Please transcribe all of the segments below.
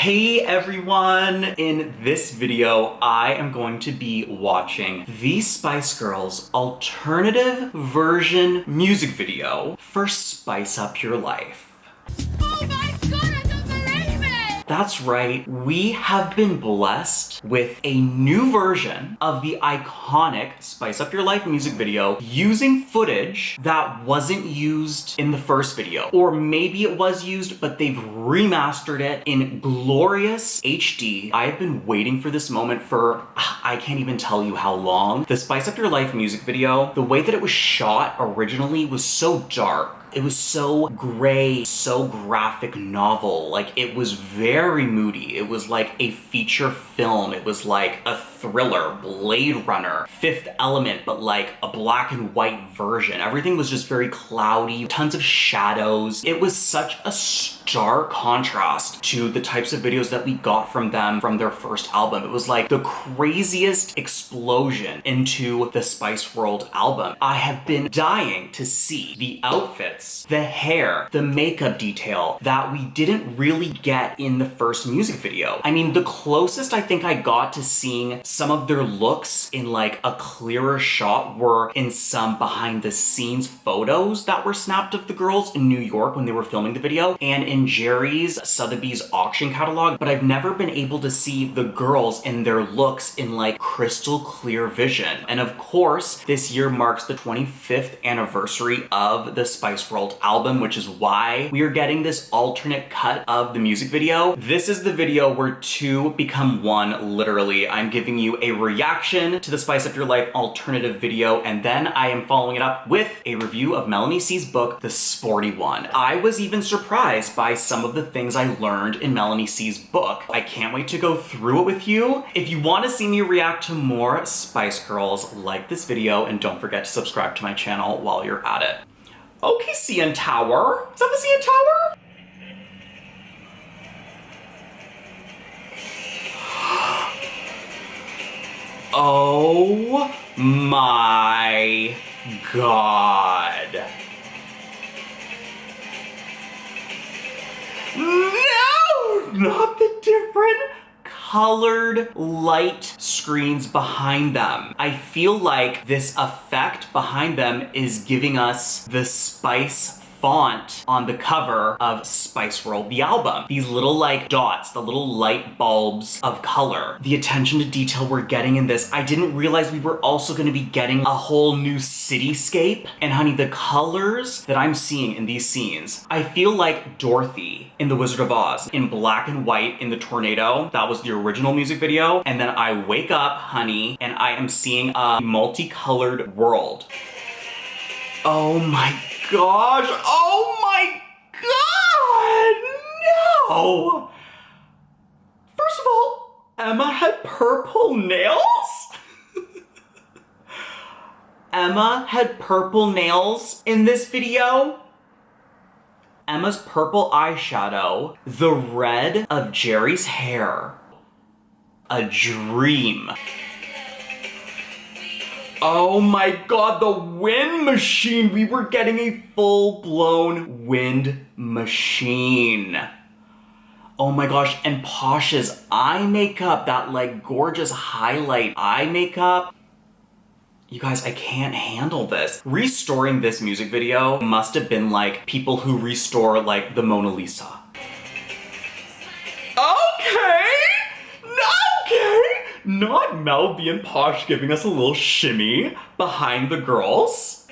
Hey everyone! In this video, I am going to be watching the Spice Girls alternative version music video for Spice Up Your Life. Oh my god, I don't believe it! That's right, we have been blessed with a new version of the iconic Spice Up Your Life music video using footage that wasn't used in the first video. Or maybe it was used, but they've remastered it in glorious HD. I have been waiting for this moment for, I can't even tell you how long. The Spice Up Your Life music video, the way that it was shot originally was so dark. It was so gray, so graphic novel. Like, it was very moody. It was like a feature film. It was like a thriller, Blade Runner, Fifth Element, but like a black and white version. Everything was just very cloudy, tons of shadows. It was such a stark contrast to the types of videos that we got from them from their first album. It was like the craziest explosion into the Spice World album. I have been dying to see the outfits, the hair, the makeup detail that we didn't really get in the first music video. I mean, the closest I think I got to seeing some of their looks in like a clearer shot were in some behind the scenes photos that were snapped of the girls in New York when they were filming the video, and in Jerry's Sotheby's auction catalog, but I've never been able to see the girls in their looks in like crystal clear vision. And of course, this year marks the 25th anniversary of the Spice World album, which is why we are getting this alternate cut of the music video. This is the video where two become one, literally. I'm giving you a reaction to the Spice Up Your Life alternative video, and then I am following it up with a review of Melanie C's book, The Sporty One. I was even surprised by some of the things I learned in Melanie C's book. I can't wait to go through it with you. If you want to see me react to more Spice Girls, like this video, and don't forget to subscribe to my channel while you're at it. Okay, CN Tower. Is that the CN Tower? Oh my god. No! Not the different colored light screens behind them. I feel like this effect behind them is giving us the Spice font on the cover of Spice World, the album. These little like dots, the little light bulbs of color. The attention to detail we're getting in this, I didn't realize we were also going to be getting a whole new cityscape. And honey, the colors that I'm seeing in these scenes, I feel like Dorothy in The Wizard of Oz, in black and white in the tornado. That was the original music video. And then I wake up, honey, and I am seeing a multicolored world. Oh my gosh, oh my god, no! First of all, Emma had purple nails? Emma had purple nails in this video? Emma's purple eyeshadow, the red of Jerry's hair, a dream. Oh my god, the wind machine! We were getting a full-blown wind machine. Oh my gosh, and Posh's eye makeup, that like gorgeous highlight eye makeup. You guys, I can't handle this. Restoring this music video must have been like people who restore like the Mona Lisa. Okay! Okay! Not Mel being Posh giving us a little shimmy behind the girls.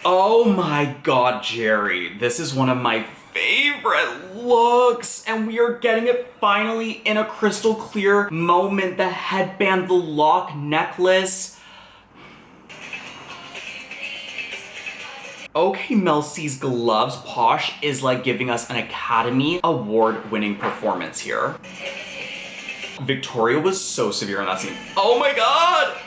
Oh my god, Jerry. This is one of my favorite looks, and we are getting it finally in a crystal clear moment. The headband, the lock necklace. Okay, Mel C's gloves. Posh is like giving us an Academy Award-winning performance here. Victoria was so severe in that scene. Oh my god!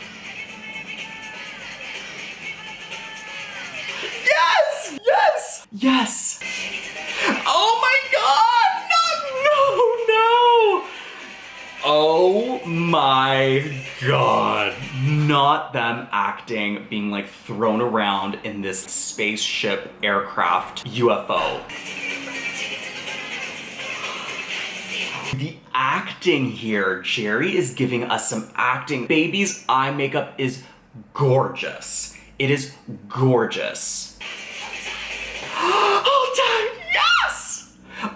Yes! Yes! Yes! Oh my god! No! Oh my god. Not them acting, being like thrown around in this spaceship aircraft UFO. The acting here, Jerry is giving us some acting. Baby's eye makeup is gorgeous. It is gorgeous. Hold time, yes!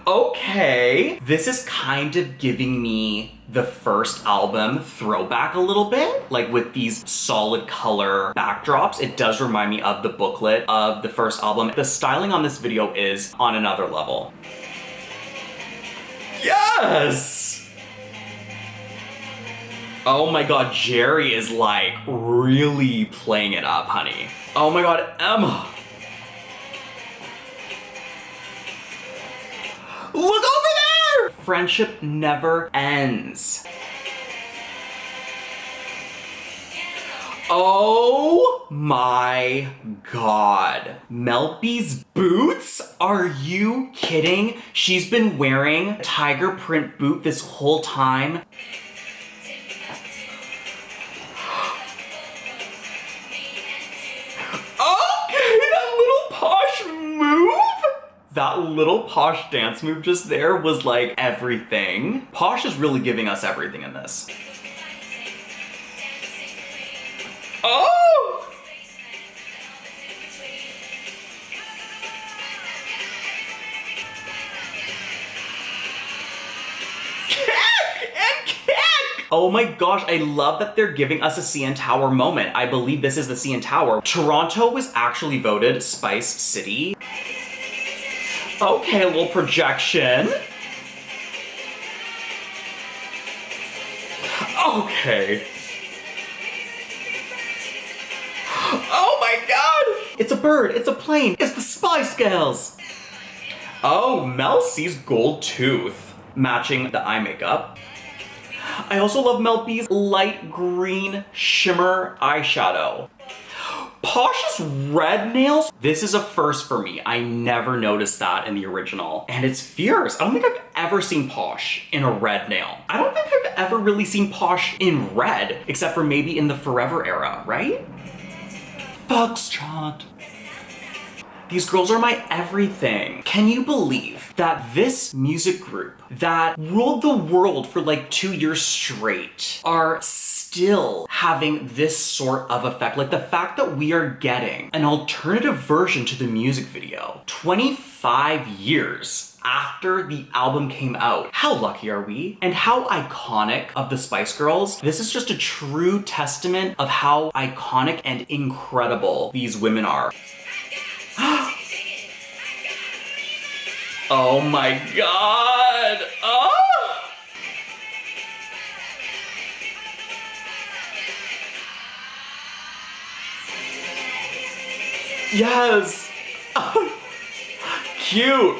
Okay, this is kind of giving me the first album throwback a little bit, like with these solid color backdrops. It does remind me of the booklet of the first album. The styling on this video is on another level. Yes! Oh my god, Jerry is like really playing it up, honey. Oh my god, Emma. Look over there! Friendship never ends. Oh my god. Mel B's boots? Are you kidding? She's been wearing a tiger print boot this whole time. Okay, that little posh move? That little posh dance move just there was like everything. Posh is really giving us everything in this. Oh! Kick and kick! Oh my gosh, I love that they're giving us a CN Tower moment. I believe this is the CN Tower. Toronto was actually voted Spice City. Okay, a little projection. Okay. Oh my god! It's a bird, it's a plane, it's the Spice Girls! Oh, Mel C's gold tooth, matching the eye makeup. I also love Mel B's light green shimmer eyeshadow. Posh's red nails, this is a first for me. I never noticed that in the original. And it's fierce. I don't think I've ever seen Posh in a red nail. I don't think I've ever really seen Posh in red, except for maybe in the Forever era, right? Foxtrot. These girls are my everything. Can you believe that this music group that ruled the world for like 2 years straight are still having this sort of effect? Like the fact that we are getting an alternative version to the music video 25 years after the album came out. How lucky are we? And how iconic of the Spice Girls. This is just a true testament of how iconic and incredible these women are. Oh my god! Oh! Yes! Cute!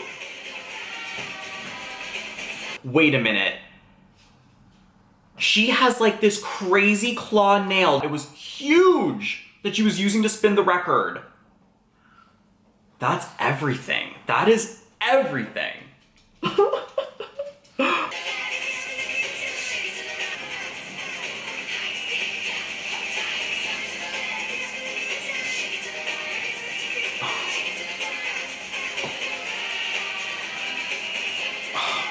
Wait a minute. She has like this crazy claw nail. It was huge that she was using to spin the record. That's everything. That is everything.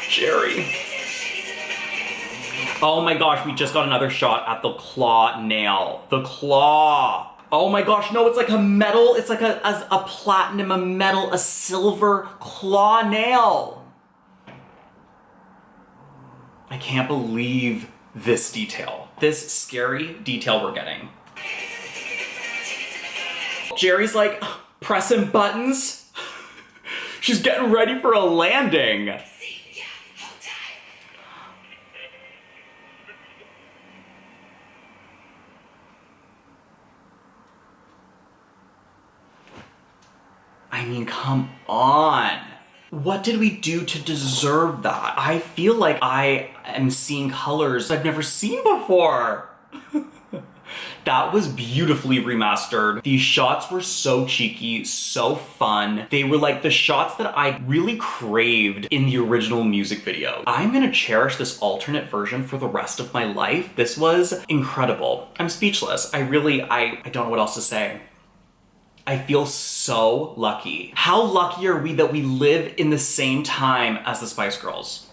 Jerry. Oh my gosh, we just got another shot at the claw nail. The claw. Oh my gosh, no, it's like a metal, it's like a platinum, a metal, a silver claw nail. I can't believe this detail. This scary detail we're getting. Jerry's like pressing buttons. She's getting ready for a landing. I mean, come on. What did we do to deserve that? I feel like I am seeing colors I've never seen before. That was beautifully remastered. These shots were so cheeky, so fun. They were like the shots that I really craved in the original music video. I'm gonna cherish this alternate version for the rest of my life. This was incredible. I'm speechless. I don't know what else to say. I feel so lucky. How lucky are we that we live in the same time as the Spice Girls?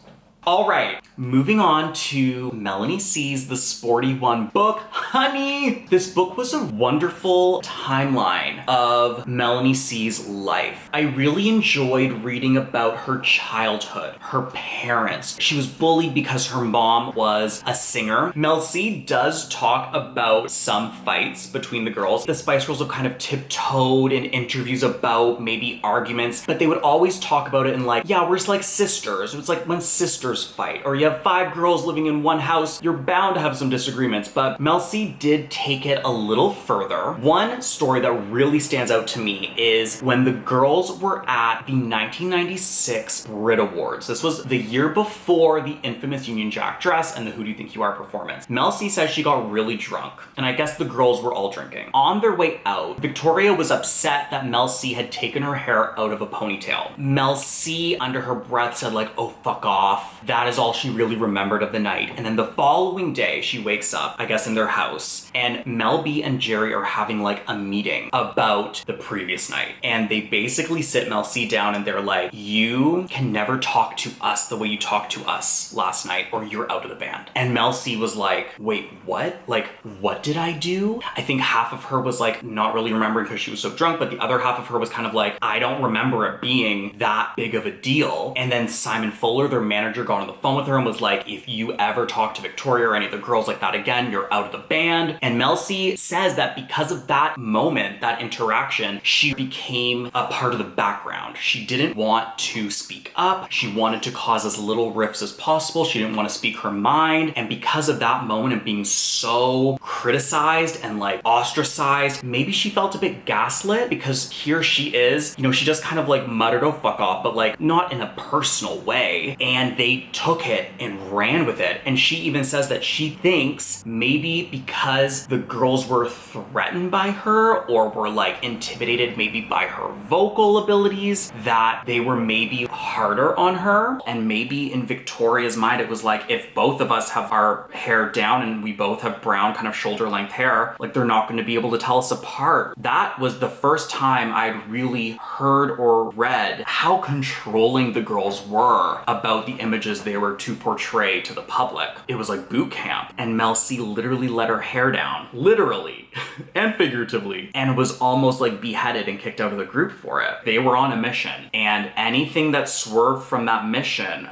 All right, moving on to Melanie C's The Sporty One book. Honey, this book was a wonderful timeline of Melanie C's life. I really enjoyed reading about her childhood, her parents. She was bullied because her mom was a singer. Mel C does talk about some fights between the girls. The Spice Girls have kind of tiptoed in interviews about maybe arguments, but they would always talk about it in like, yeah, we're just like sisters. It's like when sisters fight, or you have 5 girls living in one house, you're bound to have some disagreements. But Mel C did take it a little further. One story that really stands out to me is when the girls were at the 1996 Brit Awards. This was the year before the infamous Union Jack dress and the Who Do You Think You Are performance. Mel C says she got really drunk, and I guess the girls were all drinking. On their way out, Victoria was upset that Mel C had taken her hair out of a ponytail. Mel C, under her breath, said like, oh, fuck off. That is all she really remembered of the night. And then the following day, she wakes up, I guess in their house, and Mel B and Jerry are having like a meeting about the previous night. And they basically sit Mel C down and they're like, you can never talk to us the way you talked to us last night, or you're out of the band. And Mel C was like, wait, what? Like, what did I do? I think half of her was like not really remembering because she was so drunk, but the other half of her was kind of like, I don't remember it being that big of a deal. And then Simon Fuller, their manager, got on the phone with her and was like, if you ever talk to Victoria or any of the girls like that again, you're out of the band. And Mel C says that because of that moment, that interaction, she became a part of the background. She didn't want to speak up. She wanted to cause as little rifts as possible. She didn't want to speak her mind. And because of that moment and being so criticized and like ostracized, maybe she felt a bit gaslit because here she is, you know, she just kind of like muttered, oh, fuck off, but like not in a personal way. And they took it and ran with it. And she even says that she thinks maybe because the girls were threatened by her or were like intimidated maybe by her vocal abilities, that they were maybe harder on her. And maybe in Victoria's mind, it was like, if both of us have our hair down and we both have brown kind of shoulder length hair, like they're not going to be able to tell us apart. That was the first time I'd really heard or read how controlling the girls were about the images they were to portray to the public. It was like boot camp. And Mel C literally let her hair down, literally and figuratively, and was almost like beheaded and kicked out of the group for it. They were on a mission, and anything that swerved from that mission,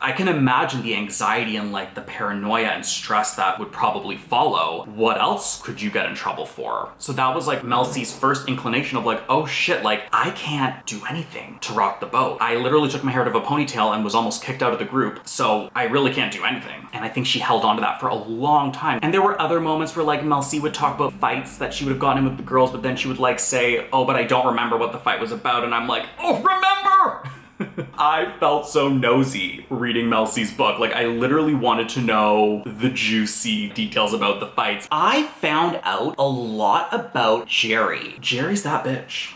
I can imagine the anxiety and like the paranoia and stress that would probably follow. What else could you get in trouble for? So that was like Mel C's first inclination of like, oh shit, like I can't do anything to rock the boat. I literally took my hair out of a ponytail and was almost kicked out of the group, so I really can't do anything. And I think she held on to that for a long time. And there were other moments where like Mel C would talk about fights that she would have gotten in with the girls, but then she would like say, oh, but I don't remember what the fight was about. And I'm like, oh, remember! I felt so nosy reading Mel C's book. Like, I literally wanted to know the juicy details about the fights. I found out a lot about Jerry. Jerry's that bitch.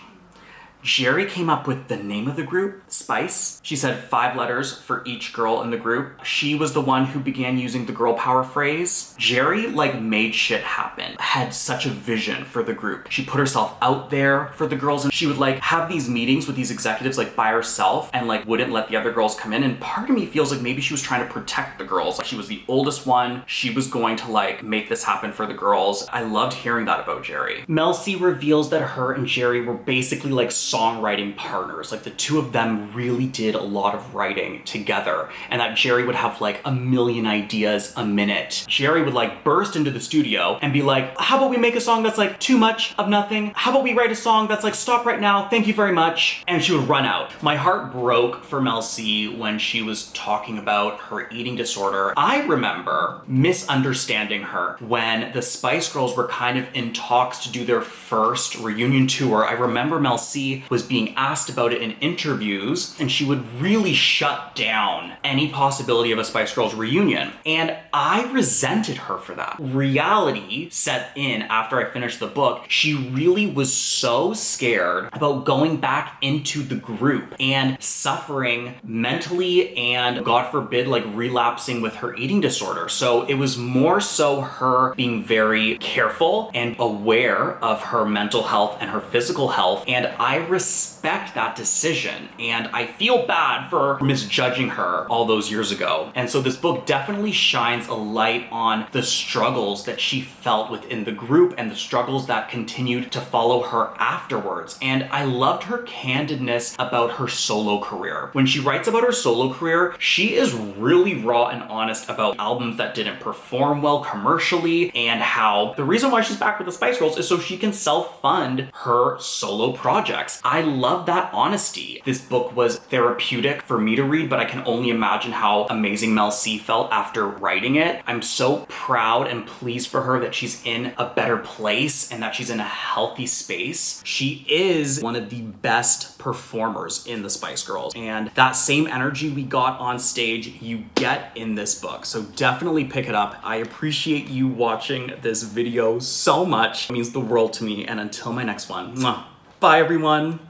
Jerry came up with the name of the group, Spice. She said 5 letters for each girl in the group. She was the one who began using the girl power phrase. Jerry like made shit happen, had such a vision for the group. She put herself out there for the girls, and she would like have these meetings with these executives like by herself and like wouldn't let the other girls come in. And part of me feels like maybe she was trying to protect the girls. Like, she was the oldest one. She was going to like make this happen for the girls. I loved hearing that about Jerry. Mel C reveals that her and Jerry were basically like songwriting partners. Like, the two of them really did a lot of writing together, and that Jerry would have like a million ideas a minute. Jerry would like burst into the studio and be like, how about we make a song that's like too much of nothing? How about we write a song that's like, stop right now, thank you very much? And she would run out. My heart broke for Mel C when she was talking about her eating disorder. I remember misunderstanding her when the Spice Girls were kind of in talks to do their first reunion tour. I remember Mel C was being asked about it in interviews, and she would really shut down any possibility of a Spice Girls reunion. And I resented her for that. Reality set in after I finished the book. She really was so scared about going back into the group and suffering mentally and, God forbid, like relapsing with her eating disorder. So it was more so her being very careful and aware of her mental health and her physical health. And I respect that decision, and I feel bad for misjudging her all those years ago. And so this book definitely shines a light on the struggles that she felt within the group and the struggles that continued to follow her afterwards. And I loved her candidness about her solo career. When she writes about her solo career, she is really raw and honest about albums that didn't perform well commercially, and how the reason why she's back with the Spice Girls is so she can self-fund her solo projects. I love that honesty. This book was therapeutic for me to read, but I can only imagine how amazing Mel C felt after writing it. I'm so proud and pleased for her that she's in a better place and that she's in a healthy space. She is one of the best performers in the Spice Girls, and that same energy we got on stage you get in this book. So definitely pick it up. I appreciate you watching this video so much. It means the world to me, and until my next one, mwah. Bye everyone.